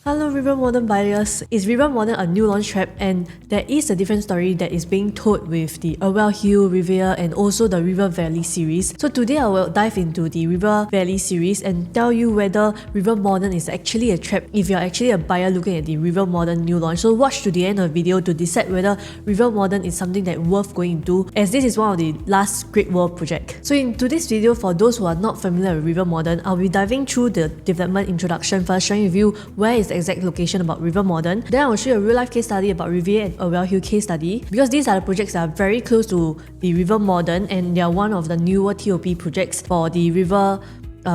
Hello River Modern buyers, is River Modern a new launch trap? And there is a different story that is being told with the Irwell Hill, Riviere and also the River Valley series. So today I will dive into the River Valley series and tell you whether River Modern is actually a trap if you're actually a buyer looking at the River Modern new launch. So watch to the end of the video to decide whether River Modern is something that worth going into, as this is one of the last Great Wall project. So in today's video, for those who are not familiar with River Modern, I'll be diving through the development introduction first, sharing with you where is the exact location about River Modern. Then I will show you a real life case study about Riviere and Irwell Hill case study, because these are the projects that are very close to the River Modern and they are one of the newer TOP projects for the River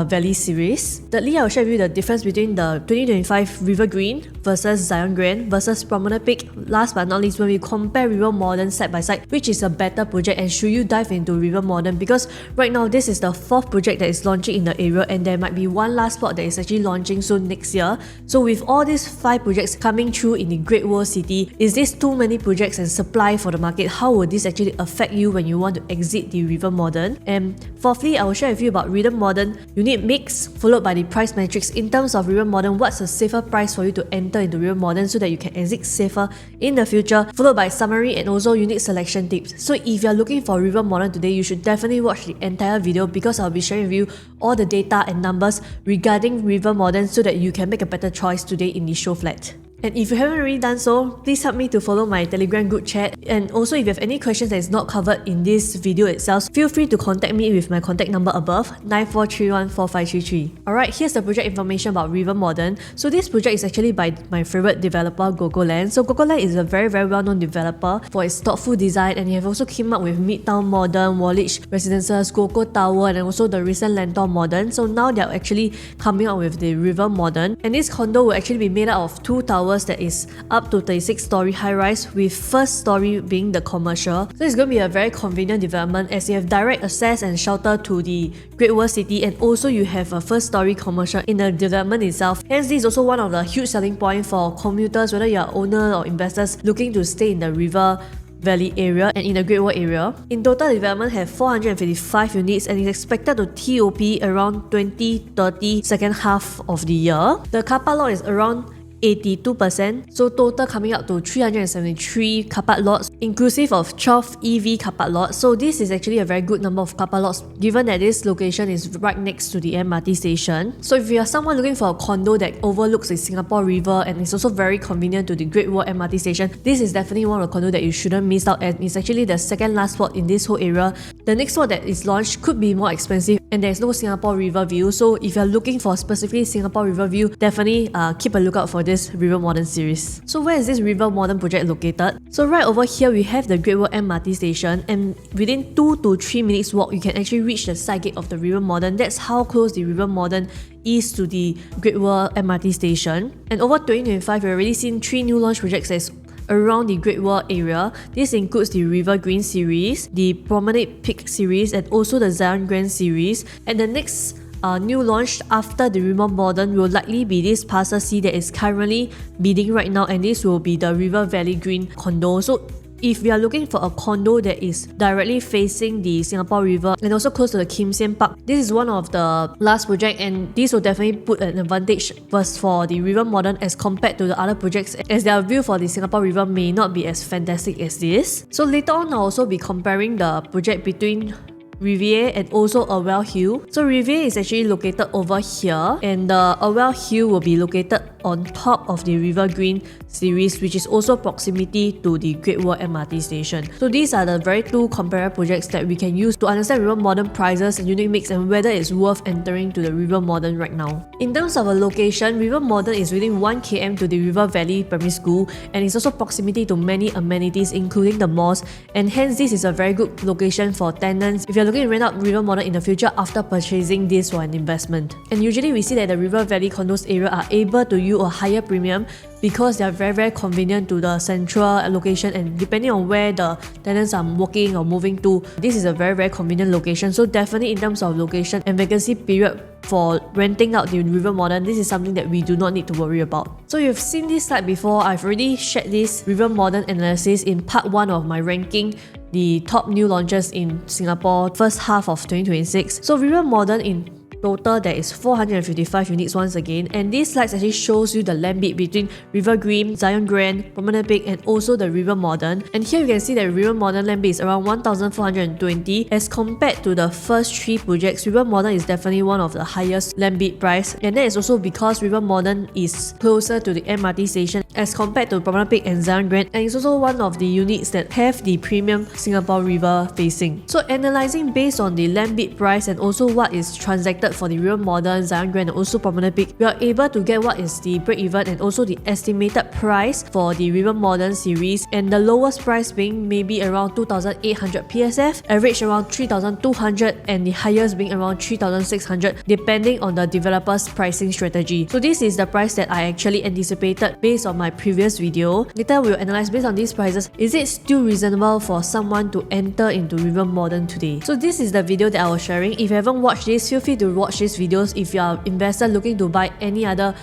Valley series. Thirdly, I will share with you the difference between the 2025 River Green versus Zion Grand versus Promenade Peak. Last but not least, when we compare River Modern side by side, which is a better project, and should you dive into River Modern, because right now this is the 4th project that is launching in the area and there might be one last plot that is actually launching soon next year. So with all these 5 projects coming through in the Great Wall City, is this too many projects and supply for the market? How will this actually affect you when you want to exit the River Modern? And fourthly, I will share with you about River Modern unit mix followed by the price metrics. In terms of River Modern, what's a safer price for you to enter into River Modern so that you can exit safer in the future, followed by summary and also unit selection tips. So if you're looking for River Modern today, you should definitely watch the entire video, because I'll be sharing with you all the data and numbers regarding River Modern so that you can make a better choice today in the show flat. And if you haven't already done so, please help me to follow my Telegram group chat. And also, if you have any questions that is not covered in this video itself, feel free to contact me with my contact number above, 94314533. Alright, here's the project information about River Modern. So this project is actually by my favorite developer, Gogoland. So Gogoland is a very well-known developer for its thoughtful design, and they have also came up with Midtown Modern, Woolwich Residences, Coco Tower, and also the recent Lentor Modern. So now they're actually coming out with the River Modern, and this condo will actually be made up of 2 towers that is up to 36-story high-rise, with first story being the commercial. So it's going to be a very convenient development as you have direct access and shelter to the Great Wall City, and also you have a first-story commercial in the development itself. Hence, this is also one of the huge selling points for commuters, whether you are owner or investors looking to stay in the River Valley area and in the Great Wall area. In total, the development have 455 units and is expected to TOP around 2030 second half of the year. The car park lot is around 82%, so total coming up to 373 car park lots, inclusive of 12 EV car park lots. So this is actually a very good number of car park lots, given that this location is right next to the MRT station. So if you are someone looking for a condo that overlooks the Singapore River and is also very convenient to the Great Wall MRT station, this is definitely one of the condo that you shouldn't miss out, and it's actually the second last spot in this whole area. The next spot that is launched could be more expensive, and there's no Singapore River view. So if you're looking for specifically Singapore River view, definitely keep a lookout for this River Modern series. So where is this River Modern project located? So right over here we have the Great Wall MRT station, and within 2 to 3 minutes walk you can actually reach the side gate of the River Modern. That's how close the River Modern is to the Great Wall MRT station. And over 2025, we've already seen 3 new launch projects as around the Great Wall area. This includes the River Green series, the Promenade Peak series, and also the Zion Grand series. And the next new launch after the River Modern will likely be this Parcel C that is currently bidding right now, and this will be the River Valley Green condo. So if we are looking for a condo that is directly facing the Singapore River and also close to the Kim Sien Park, this is one of the last project, and this will definitely put an advantage first for the River Modern as compared to the other projects, as their view for the Singapore River may not be as fantastic as this. So later on, I'll also be comparing the project between Riviere and also Irwell Hill. So Riviere is actually located over here, and the Irwell Hill will be located on top of the River Green series, which is also proximity to the Great Wall MRT station. So these are the very 2 comparable projects that we can use to understand River Modern prices and unit mix and whether it's worth entering to the River Modern right now. In terms of a location, River Modern is within 1 km to the River Valley Primary School, and it's also proximity to many amenities including the malls, and hence this is a very good location for tenants if you're looking to rent out River Modern in the future after purchasing this for an investment. And usually we see that the River Valley condos area are able to yield a higher premium because they are very convenient to the central location, and depending on where the tenants are working or moving to, this is a very convenient location. So definitely in terms of location and vacancy period for renting out the River Modern, this is something that we do not need to worry about. So you've seen this slide before. I've already shared this River Modern analysis in part 1 of my ranking the top new launches in Singapore first half of 2026. So River Modern in total there is 455 units once again, and this slide actually shows you the land bid between River Green, Zion Grand, Promenade Peak and also the River Modern. And here you can see that River Modern land bid is around 1,420 as compared to the first 3 projects. River Modern is definitely one of the highest land bid price, and that is also because River Modern is closer to the MRT station as compared to Promenade Peak and Zion Grand, and it's also one of the units that have the premium Singapore River facing. So analyzing based on the land bid price and also what is transacted for the River Modern, Zion Grand and also Promenade Peak, we are able to get what is the break-even and also the estimated price for the River Modern series, and the lowest price being maybe around 2,800 PSF, average around 3,200 and the highest being around 3,600 depending on the developer's pricing strategy. So this is the price that I actually anticipated based on my previous video. Later we will analyze based on these prices, is it still reasonable for someone to enter into River Modern today? So this is the video that I was sharing. If you haven't watched this, feel free to watch these videos if you are an investor looking to buy any other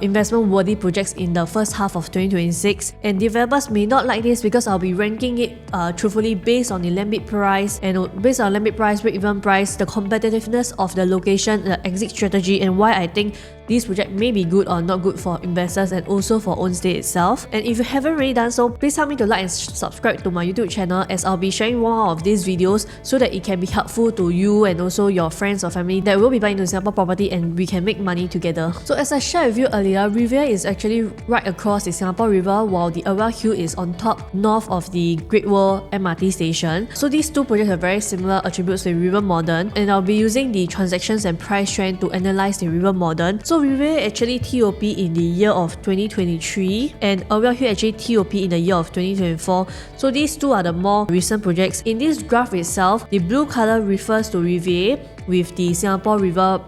investment worthy projects in the first half of 2026. And developers may not like this because I'll be ranking it truthfully based on the land bid price, and based on land bid price, break-even price, the competitiveness of the location, the exit strategy, and why I think this project may be good or not good for investors and also for own stay itself. And if you haven't already done so, please help me to like and subscribe to my YouTube channel, as I'll be sharing more of these videos so that it can be helpful to you and also your friends or family that will be buying into Singapore property and we can make money together. So as I shared with you earlier, Riviere is actually right across the Singapore River, while the Irwell Hill is on top north of the Great World MRT station. So these two projects have very similar attributes to River Modern, and I'll be using the transactions and price trend to analyze the River Modern. So Riviere actually TOP in the year of 2023 and Irwell Hill actually TOP in the year of 2024. So these two are the more recent projects. In this graph itself, the blue color refers to Riviere with the Singapore River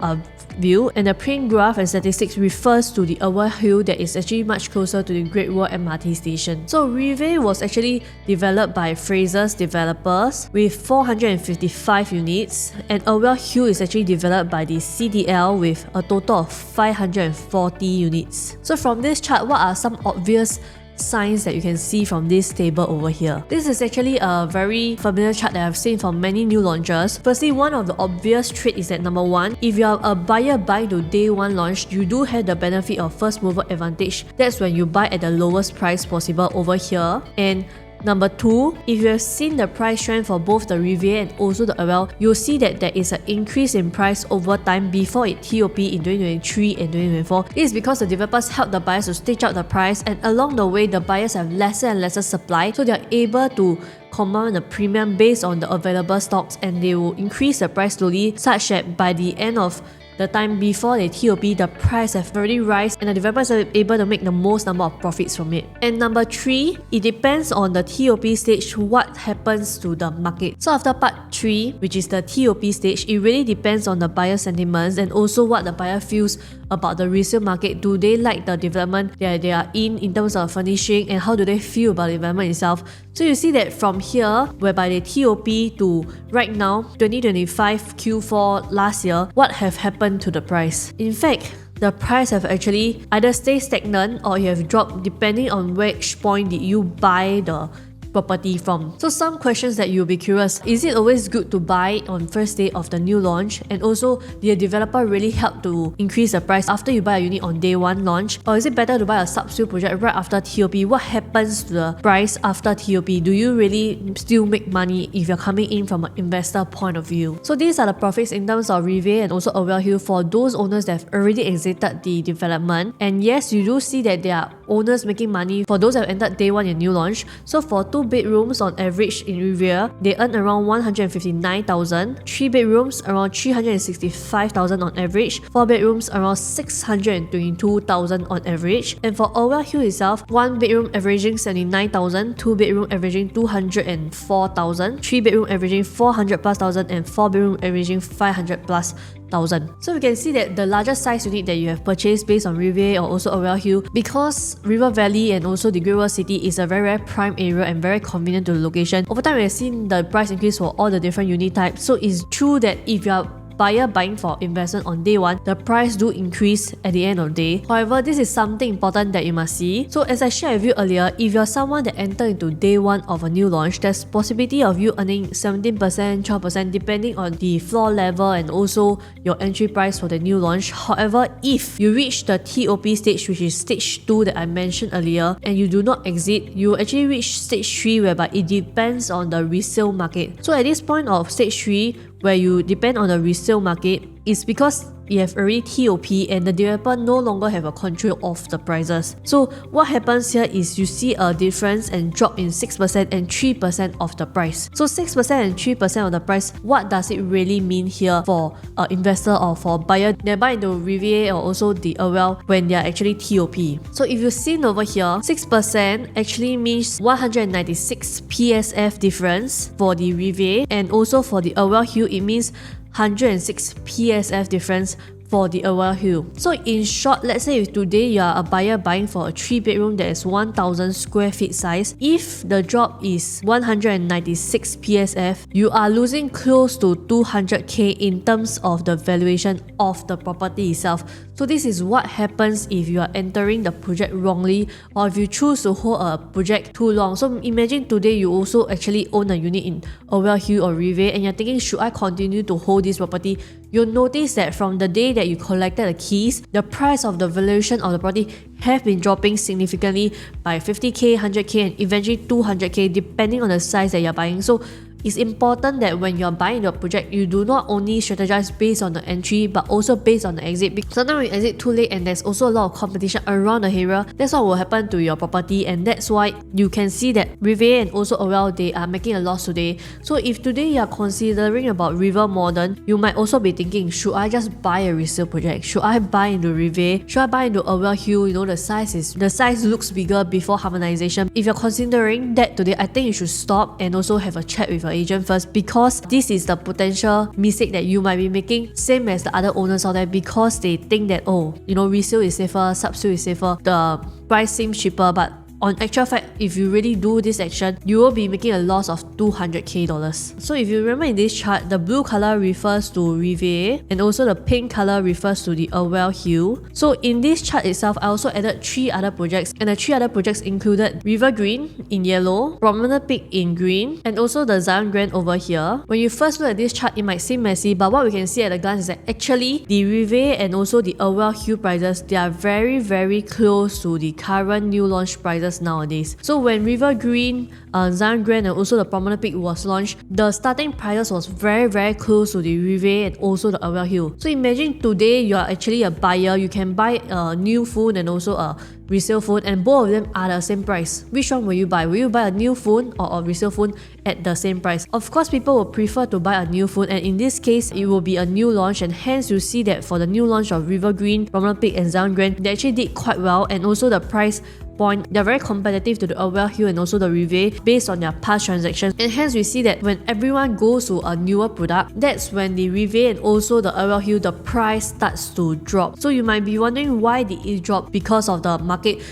view, and the print graph and statistics refers to the Irwell Hill that is actually much closer to the Great World MRT station. So Riviere was actually developed by Fraser's developers with 455 units, and Irwell Hill is actually developed by the CDL with a total of 540 units. So from this chart, what are some obvious signs that you can see from this table over here? This is actually a very familiar chart that I've seen from many new launches. Firstly, one of the obvious traits is that number one, if you are a buyer buying to day one launch, you do have the benefit of first mover advantage. That's when you buy at the lowest price possible over here. And number two, if you have seen the price trend for both the Riviere and also the Irwell, you'll see that there is an increase in price over time before it TOP in 2023 and 2024. This is because the developers help the buyers to stage out the price, and along the way, the buyers have lesser and lesser supply, so they are able to command a premium based on the available stocks, and they will increase the price slowly such that by the end of the time before they TOP, the price have already risen and the developers are able to make the most number of profits from it. And number three, it depends on the TOP stage what happens to the market. So after part 3, which is the TOP stage, it really depends on the buyer sentiments and also what the buyer feels about the resale market. Do they like the development that they are in terms of furnishing, and how do they feel about the development itself? So you see that from here, whereby they TOP to right now, 2025 Q4 last year, what have happened to the price? In fact, the price have actually either stayed stagnant or you have dropped depending on which point did you buy the property from. So some questions that you'll be curious, is it always good to buy on first day of the new launch? And also, the developer really help to increase the price after you buy a unit on day one launch? Or is it better to buy a sub-sale project right after TOP? What happens to the price after TOP? Do you really still make money if you're coming in from an investor point of view? So these are the profits in terms of Riviere and also Irwell Hill for those owners that have already exited the development. And yes, you do see that there are owners making money for those that have entered day one in new launch. So for 2 bedrooms on average in Riviere, they earn around 159,000, 3 bedrooms around 365,000 on average, 4 bedrooms around 622,000 on average, and for Irwell Hill itself, 1 bedroom averaging 79,000, 2 bedroom averaging 204,000, 3 bedroom averaging 400 plus thousand, and 4 bedroom averaging 500 plus thousand. So we can see that the larger size unit that you have purchased based on Riviere or also Irwell Hill, because River Valley and also the Great World City is a very prime area and very convenient to the location. Over time, we have seen the price increase for all the different unit types. So it's true that if you are buyer buying for investment on day one, the price do increase at the end of the day. However, this is something important that you must see. So as I shared with you earlier, if you're someone that entered into day one of a new launch, there's possibility of you earning 17%, 12% depending on the floor level and also your entry price for the new launch. However, if you reach the TOP stage, which is stage 2 that I mentioned earlier, and you do not exit, you actually reach stage 3 whereby it depends on the resale market. So at this point of stage 3, where you depend on the resale market, is because you have already TOP and the developer no longer have a control of the prices. So what happens here is you see a difference and drop in 6% and 3% of the price. So 6% and 3% of the price, what does it really mean here for an investor or for buyer that buy into Riviere or also the Irwell when they are actually TOP? So if you've seen over here, 6% actually means 196 PSF difference for the Riviere, and also for the Irwell Hill it means 106 PSF difference for the Irwell Hill. So in short, let's say if today you are a buyer buying for a 3-bedroom that is 1000 square feet size, if the drop is 196 PSF, you are losing close to 200k in terms of the valuation of the property itself. So this is what happens if you are entering the project wrongly, or if you choose to hold a project too long. So imagine today you also actually own a unit in Irwell Hill or Riviere and you're thinking, should I continue to hold this property? You'll notice that from the day that you collected the keys, the price of the valuation of the property have been dropping significantly by 50k, 100k and eventually 200k depending on the size that you're buying. So it's important that when you're buying your project, you do not only strategize based on the entry but also based on the exit, because sometimes you exit too late and there's also a lot of competition around the area. That's what will happen to your property, and that's why you can see that Riviere and also Irwell, they are making a loss today. So if today you are considering about River Modern, you might also be thinking, should I just buy a resale project? Should I buy into Riviere? Should I buy into Irwell Hill? You know, the size looks bigger before harmonization. If you're considering that today, I think you should stop and also have a chat with agent first, because this is the potential mistake that you might be making, same as the other owners out there, because they think that, oh, you know, resale is safer, sub-sale is safer, the price seems cheaper, but on actual fact, if you really do this action, you will be making a loss of $200k. So if you remember in this chart, the blue color refers to Riviere and also the pink color refers to the Irwell Hill. So in this chart itself, I also added 3 other projects, and the 3 other projects included River Green in yellow, Promenade Peak in green, and also the Zion Grand over here. When you first look at this chart, it might seem messy, but what we can see at a glance is that actually the Riviere and also the Irwell Hill prices, they are very, very close to the current new launch prices nowadays. So when River Green, Zion Grand and also the Promenade Peak was launched, the starting prices was very, very close to the Riviere and also the Irwell Hill. So imagine today you are actually a buyer, you can buy a new phone and also a resale phone, and both of them are the same price. Which one will you buy? Will you buy a new phone or a resale phone at the same price? Of course, people will prefer to buy a new phone, and in this case, it will be a new launch, and hence you see that for the new launch of River Green, Promenade Peak and Zion Grand, they actually did quite well, and also the price point, they're very competitive to the Irwell Hill and also the Riviere based on their past transactions, and hence we see that when everyone goes to a newer product, that's when the Riviere and also the Irwell Hill, the price starts to drop. So you might be wondering why did it drop? Because of the market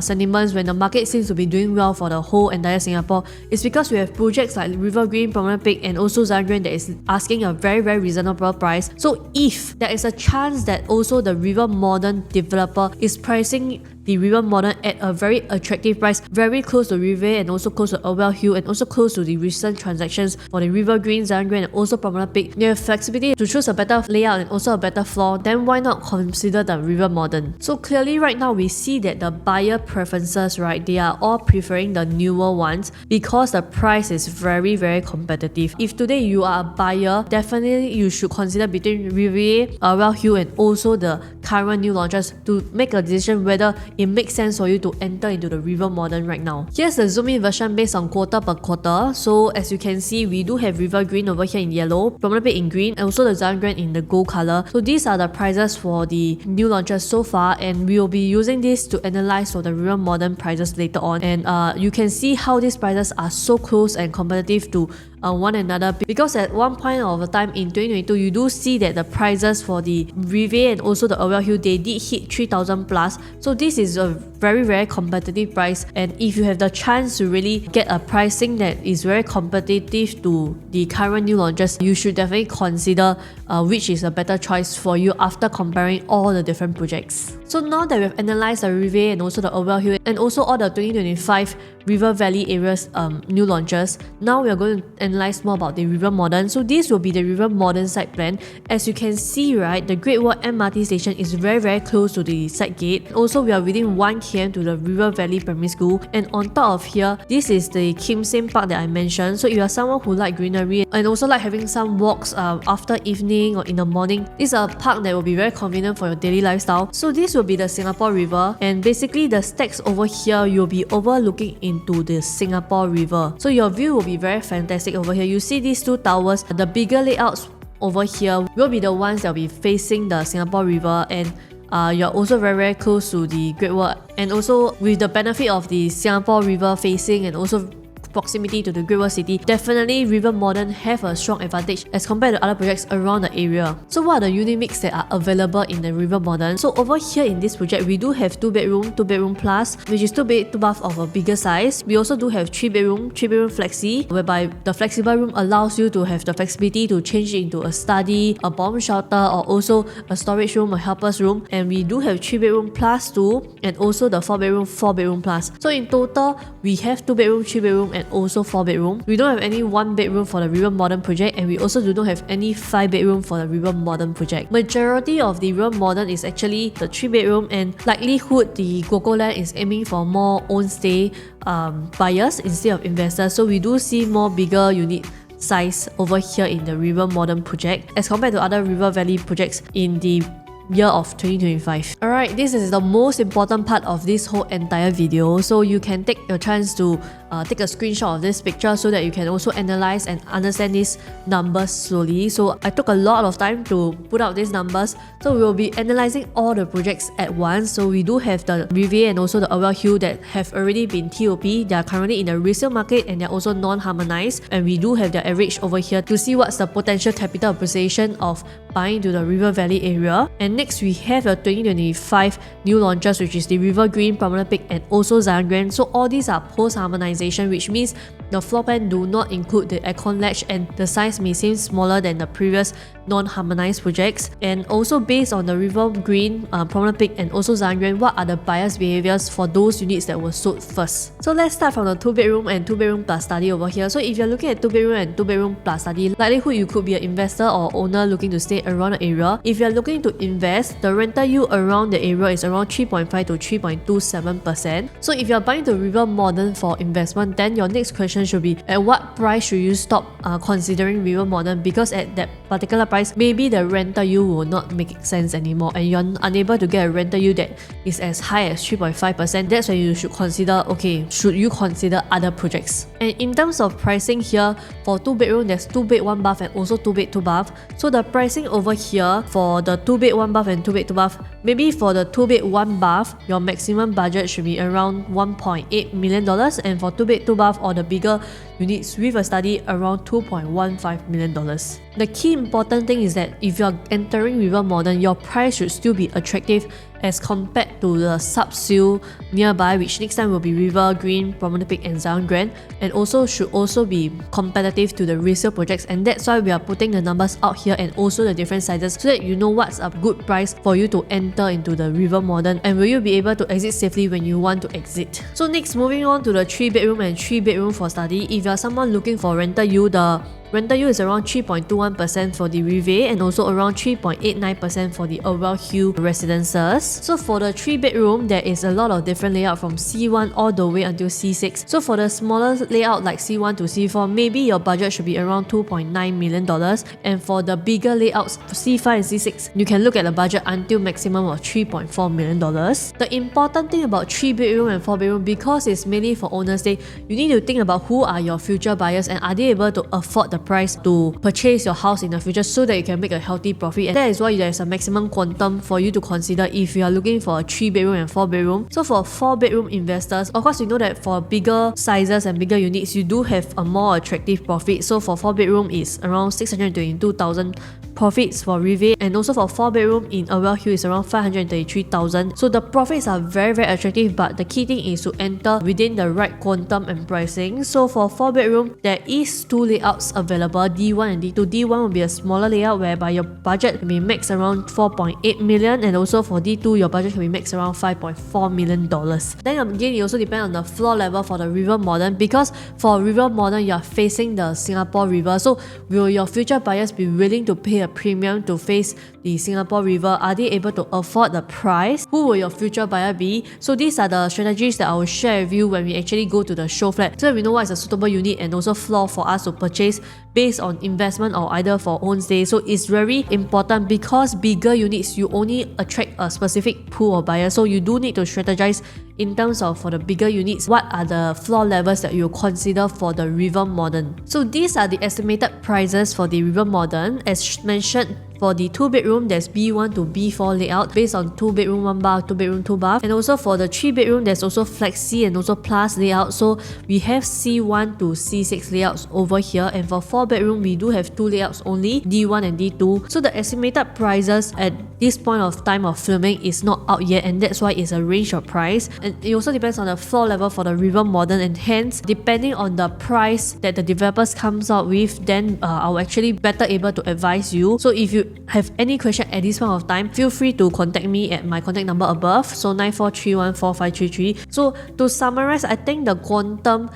sentiments. When the market seems to be doing well for the whole entire Singapore, it's because we have projects like River Green, Promenade Peak and also Zion Grand that is asking a very, very reasonable price. So if there is a chance that also the River Modern developer is pricing the River Modern at a very attractive price, very close to Riviere and also close to Irwell Hill and also close to the recent transactions for the River Green, Zion Grand and also Promenade Peak, you have flexibility to choose a better layout and also a better floor, then why not consider the River Modern? So clearly right now we see that the buyer preferences, right, they are all preferring the newer ones because the price is very, very competitive. If today you are a buyer, definitely you should consider between Riviere, Irwell Hill and also the current new launches to make a decision whether it makes sense for you to enter into the River Modern right now. Here's the zoom in version based on quarter per quarter. So as you can see, we do have River Green over here in yellow, Promenade Peak in green and also the Zion Grand in the gold color. So these are the prices for the new launches so far, and we will be using this to analyze for the River Modern prices later on, and you can see how these prices are so close and competitive to one another, because at one point of the time in 2022 you do see that the prices for the Riviere and also the Irwell Hill, they did hit 3,000 plus. So this is a very competitive price, and if you have the chance to really get a pricing that is very competitive to the current new launches, you should definitely consider which is a better choice for you after comparing all the different projects. So now that we've analysed the Riviere and also the Irwell Hill and also all the 2025 River Valley areas new launches, now we are going to analyse more about the River Modern. So this will be the River Modern site plan. As you can see, right, the Great Wall MRT station is very close to the site gate. Also, we are within 1 km to the River Valley Primary School, and on top of here, this is the Kim Sim Park that I mentioned. So if you are someone who like greenery and also like having some walks after evening or in the morning, this is a park that will be very convenient for your daily lifestyle. So this will be the Singapore River, and basically the stacks over here, you'll be overlooking into the Singapore River. So your view will be very fantastic over here. You see these two towers, the bigger layouts over here will be the ones that will be facing the Singapore River, and you're also very close to the Great Wall, and also with the benefit of the Singapore River facing and also proximity to the Great Wall City, definitely River Modern have a strong advantage as compared to other projects around the area. So what are the unit mix that are available in the River Modern? So over here in this project, we do have 2 bedroom, 2 bedroom plus, which is 2 bed, 2 bath of a bigger size. We also do have 3 bedroom, 3 bedroom flexi, whereby the flexible room allows you to have the flexibility to change it into a study, a bomb shelter, or also a storage room, a helper's room. And we do have 3 bedroom plus 2, and also the 4 bedroom, 4 bedroom plus. So in total, we have 2 bedroom, 3 bedroom, and also 4 bedroom. We don't have any 1 bedroom for the River Modern project, and we also do not have any 5 bedroom for the River Modern project. Majority of the River Modern is actually the 3 bedroom, and likelihood the GoGo Land is aiming for more own stay buyers instead of investors. So we do see more bigger unit size over here in the River Modern project as compared to other River Valley projects in the year of 2025. Alright, this is the most important part of this whole entire video, so you can take your chance to take a screenshot of this picture so that you can also analyze and understand these numbers slowly. So I took a lot of time to put out these numbers, so we will be analyzing all the projects at once. So we do have the Riviere and also the Irwell Hill that have already been TOP. They are currently in the resale market and they're also non-harmonized, and we do have their average over here to see what's the potential capital appreciation of buying to the River Valley area. And next we have the 2025 new launches, which is the River Green, Promenade Peak, and also Zion Grand. So all these are post-harmonization, which means the floor plan do not include the aircon latch, and the size may seem smaller than the previous non-harmonized projects. And also based on the River Green, Promenade Peak, and also Zion Grand, what are the buyers' behaviors for those units that were sold first? So let's start from the 2 bedroom and 2 bedroom plus study over here. So if you're looking at 2 bedroom and 2 bedroom plus study, likelihood you could be an investor or owner looking to stay around the area. If you're looking to invest, the rental yield around the area is around 3.5 to 3.27%. So if you're buying the River Modern for investment, then your next question should be, at what price should you stop considering River Modern? Because at that particular price, maybe the rental yield will not make sense anymore, and you're unable to get a rental yield that is as high as 3.5%. That's when you should consider, okay, should you consider other projects? And in terms of pricing here, for 2 bedroom, there's 2 bed 1 bath and also 2 bed 2 bath. So the pricing over here for the 2 bed 1 bath and 2 bed 2 bath, maybe for the 2 bed 1 bath, your maximum budget should be around $1.8 million, and for 2 bed 2 bath or the bigger units with a study, around $2.15 million. The key important thing is that if you're entering River Modern, your price should still be attractive as compared to the sub-sale nearby, which next time will be River Green, Promenade Peak, and Zion Grand, and also should also be competitive to the resale projects. And that's why we are putting the numbers out here and also the different sizes, so that you know what's a good price for you to enter into the River Modern, and will you be able to exit safely when you want to exit. So next, moving on to the 3 bedroom and 3 bedroom for study. If you're someone looking for rental yield, the rental yield is around 3.21% for the Riviere and also around 3.89% for the Irwell Hill residences. So for the 3 bedroom, there is a lot of different layout from C1 all the way until C6. So for the smaller layout like C1 to C4, maybe your budget should be around $2.9 million. And for the bigger layouts, C5 and C6, you can look at the budget until maximum of $3.4 million. The important thing about 3 bedroom and 4 bedroom, because it's mainly for owners stay, you need to think about who are your future buyers and are they able to afford the price to purchase your house in the future so that you can make a healthy profit. And that is why there's a maximum quantum for you to consider if you are looking for a 3-bedroom and 4-bedroom. So for 4-bedroom investors, of course you know that for bigger sizes and bigger units, you do have a more attractive profit. So for 4-bedroom is around 622,000 profits for Riviere, and also for 4-bedroom in Irwell Hill is around 533,000. So the profits are very attractive, but the key thing is to enter within the right quantum and pricing. So for 4-bedroom, there is 2 layouts available, D1 and D2. D1 will be a smaller layout whereby your budget can be max around 4.8 million, and also for D2 your budget can be max around $5.4 million. Then again, it also depends on the floor level for the River Modern, because for River Modern you are facing the Singapore River. So will your future buyers be willing to pay a premium to face the Singapore River? Are they able to afford the price? Who will your future buyer be? So these are the strategies that I will share with you when we actually go to the show flat, so that we know what is a suitable unit and also floor for us to purchase based on investment or either for own stay. So it's very important, because bigger units you only attract a specific pool of buyers, so you do need to strategize in terms of for the bigger units, what are the floor levels that you consider for the River Modern. So these are the estimated prices for the River Modern. As mentioned, for the 2-bedroom, there's B1 to B4 layout based on 2-bedroom 1 bath, 2-bedroom 2 bath. And also for the 3-bedroom, there's also Flexi and also Plus layout. So we have C1 to C6 layouts over here. And for 4-bedroom, we do have 2 layouts only, D1 and D2. So the estimated prices at this point of time of filming is not out yet, and that's why it's a range of price. And it also depends on the floor level for the River Modern, and hence, depending on the price that the developers comes out with, then I'll actually better able to advise you. So if you have any question at this point of time, feel free to contact me at my contact number above, so 94314533. So to summarize, I think the quantum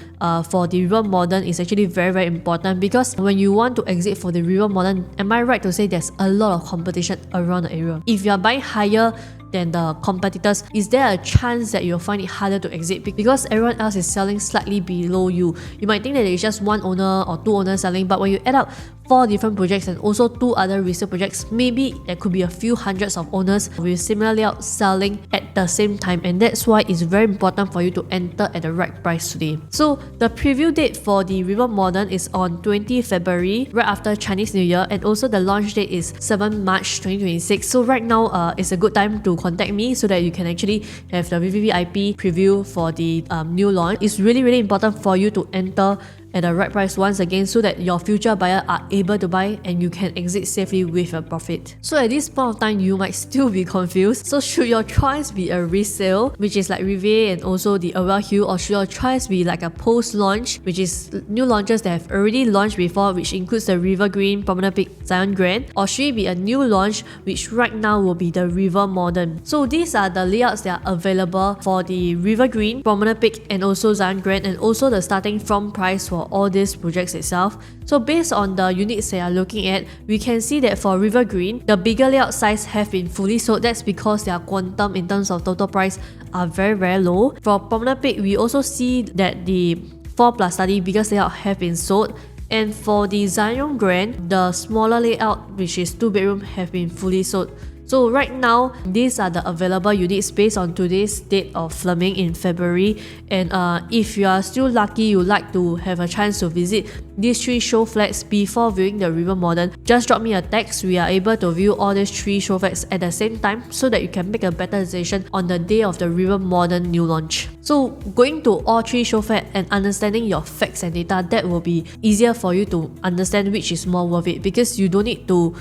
for the River Modern is actually very important, because when you want to exit for the River Modern, am I right to say there's a lot of competition around the area? If you are buying higher than the competitors, is there a chance that you'll find it harder to exit because everyone else is selling slightly below you? You might think that it's just one owner or 2 owners selling, but when you add up 4 different projects and also 2 other resale projects, maybe there could be a few hundreds of owners with similar layout selling at the same time, and that's why it's very important for you to enter at the right price today. So the preview date for the River Modern is on 20 February, right after Chinese New Year, and also the launch date is 7 March 2026. So right now it's a good time to contact me so that you can actually have the VVVIP preview for the new launch. It's really important for you to enter at the right price once again, so that your future buyer are able to buy and you can exit safely with a profit. So at this point of time, you might still be confused. So should your choice be a resale, which is like Riviere and also the Irwell Hill, or should your choice be like a post-launch, which is new launches that have already launched before, which includes the River Green, Promenade Peak, Zion Grand, or should it be a new launch, which right now will be the River Modern? So these are the layouts that are available for the River Green, Promenade Peak, and also Zion Grand, and also the starting from price for all these projects itself. So based on the units they are looking at, we can see that for River Green, the bigger layout size have been fully sold. That's because their quantum in terms of total price are very low. For Promenade Peak, we also see that the 4+ study biggest layout have been sold. And for the Zion Grand, the smaller layout, which is 2-bedroom, have been fully sold. So right now, these are the available units based on today's date of filming in February. And if you are still lucky, you like to have a chance to visit these 3 show flats before viewing the River Modern, just drop me a text. We are able to view all these 3 show flats at the same time, so that you can make a better decision on the day of the River Modern new launch. So going to all 3 show flats and understanding your facts and data, that will be easier for you to understand which is more worth it, because you don't need to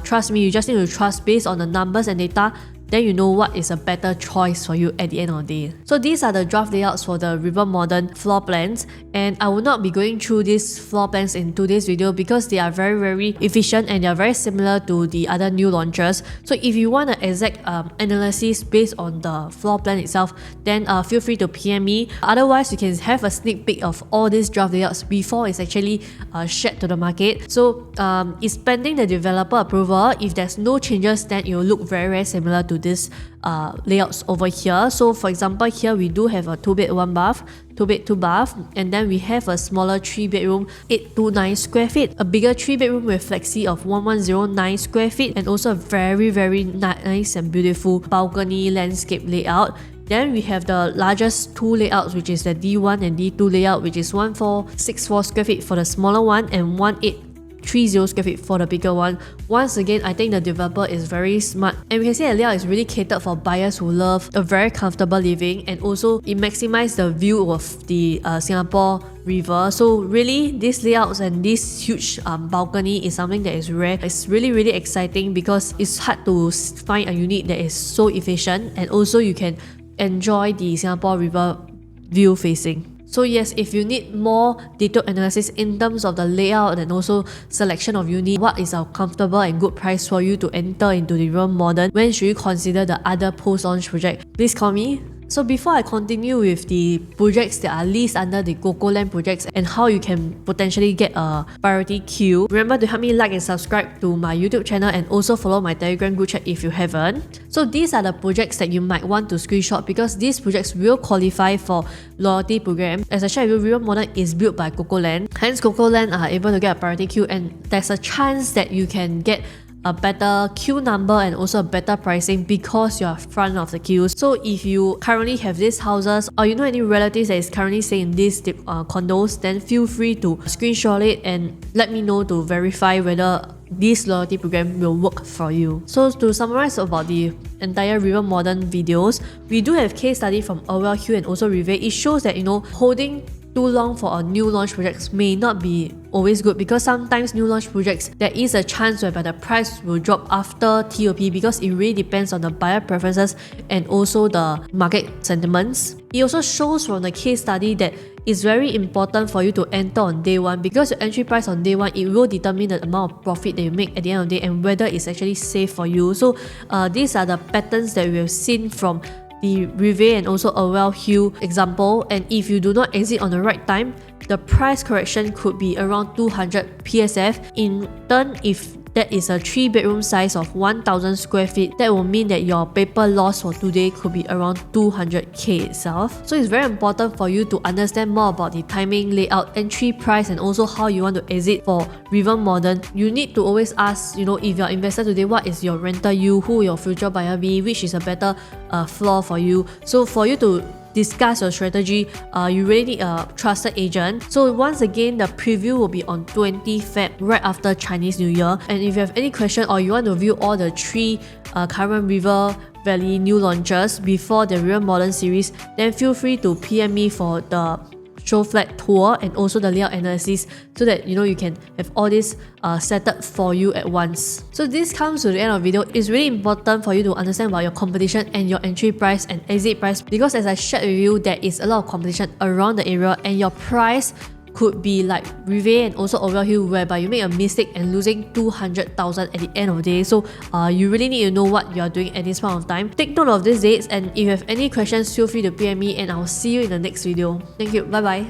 trust me, you just need to trust based on the numbers and data. Then you know what is a better choice for you at the end of the day. So these are the draft layouts for the River Modern floor plans, and I will not be going through these floor plans in today's video because they are very efficient and they are very similar to the other new launches. So if you want an exact analysis based on the floor plan itself, then feel free to PM me. Otherwise, you can have a sneak peek of all these draft layouts before it's actually shared to the market. So it's pending the developer approval. If there's no changes, then it will look very similar to this layouts over here. So for example, here we do have a 2-bed 1 bath, 2-bed 2 bath, and then we have a smaller 3-bedroom 829 square feet, a bigger 3-bedroom with flexi of 1109 square feet, and also a very nice and beautiful balcony landscape layout. Then we have the largest two layouts, which is the D1 and D2 layout, which is 1464 square feet for the smaller one and 1830 square feet for the bigger one. Once again, I think the developer is very smart, and we can see the layout is really catered for buyers who love a very comfortable living, and also it maximizes the view of the Singapore river. So really, these layouts and this huge balcony is something that is rare. It's really exciting because it's hard to find a unit that is so efficient, and also you can enjoy the Singapore river view facing. So yes, if you need more detailed analysis in terms of the layout and also selection of unit, what is a comfortable and good price for you to enter into the River Modern, when should you consider the other post-launch project, please call me. So before I continue with the projects that are leased under the COCOLand projects and how you can potentially get a priority queue, remember to help me like and subscribe to my YouTube channel and also follow my Telegram group chat if you haven't. So these are the projects that you might want to screenshot because these projects will qualify for loyalty program. As I shared with you, River Modern is built by COCOLand. Hence COCOLand are able to get a priority queue, and there's a chance that you can get a better queue number and also a better pricing because you're front of the queue. So if you currently have these houses or you know any relatives that is currently staying in these condos, then feel free to screenshot it and let me know to verify whether this loyalty program will work for you. So to summarize about the entire River Modern videos, we do have case study from Irwell Hill and also Riviere. It shows that holding too long for a new launch projects may not be always good, because sometimes new launch projects there is a chance whereby the price will drop after TOP because it really depends on the buyer preferences and also the market sentiments. It also shows from the case study that it's very important for you to enter on day one, because your entry price on day one, it will determine the amount of profit that you make at the end of the day and whether it's actually safe for you. So these are the patterns that we have seen from the Riviere and also Irwell Hill example, and if you do not exit on the right time, the price correction could be around 200 PSF. In turn, if that is a 3-bedroom size of 1000 square feet, that will mean that your paper loss for today could be around 200k itself. So it's very important for you to understand more about the timing, layout, entry price, and also how you want to exit for River Modern. You need to always ask, if you're investor today, what is your rental yield, who your future buyer be, which is a better floor for you. So for you to discuss your strategy, you really need a trusted agent. So once again, the preview will be on 20 Feb, right after Chinese New Year. And if you have any question or you want to view all the 3 current River Valley new launches before the River Modern series, then feel free to PM me for the show flat tour and also the layout analysis, so that you can have all this set up for you at once. So this comes to the end of the video. It's really important for you to understand about your competition and your entry price and exit price, because as I shared with you, there is a lot of competition around the area and your price could be like Riviere and also Irwell Hill, whereby you make a mistake and losing 200,000 at the end of the day. So you really need to know what you are doing at this point of time. Take note of these dates, and if you have any questions, feel free to PM me and I'll see you in the next video. Thank you. Bye bye.